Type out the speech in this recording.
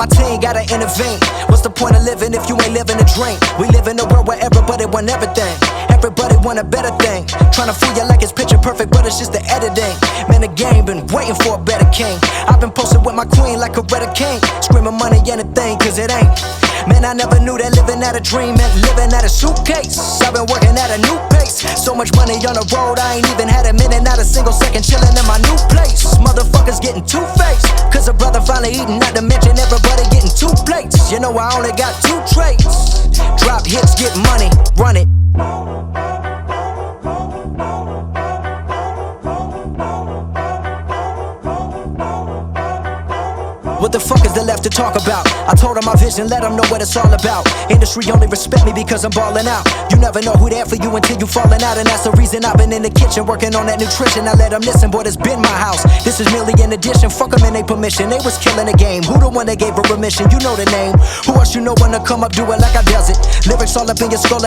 my team gotta intervene. What's the point of living if you ain't living a dream? We live in a world where everybody want everything. Everybody want a better thing. Tryna fool you like it's picture perfect, but it's just the editing. Man, the game been waiting for a better king. I've been posted with my queen like a Coretta King, screaming money anything, cause it ain't. Man, I never knew that living at a dream meant living at a suitcase. I've been working at a new pace. So much money on the road, I ain't even had a minute, not a single second chilling in my new place. Motherfuckers getting two-faced, cause a brother finally eating, not to mention everybody getting 2 plates. You know I only got 2 traits. Drop hits, get money, run it. What the fuck is there left to talk about? I told them my vision, let them know what it's all about. Industry only respect me because I'm ballin' out. You never know who there for you until you fallin' out. And that's the reason I've been in the kitchen working on that nutrition. I let them listen, boy, this been my house. This is merely an addition, fuck them in they permission. They was killing the game, who the one that gave a remission? You know the name. Who else you know wanna come up, do it like I does it? Lyrics all up in your skull.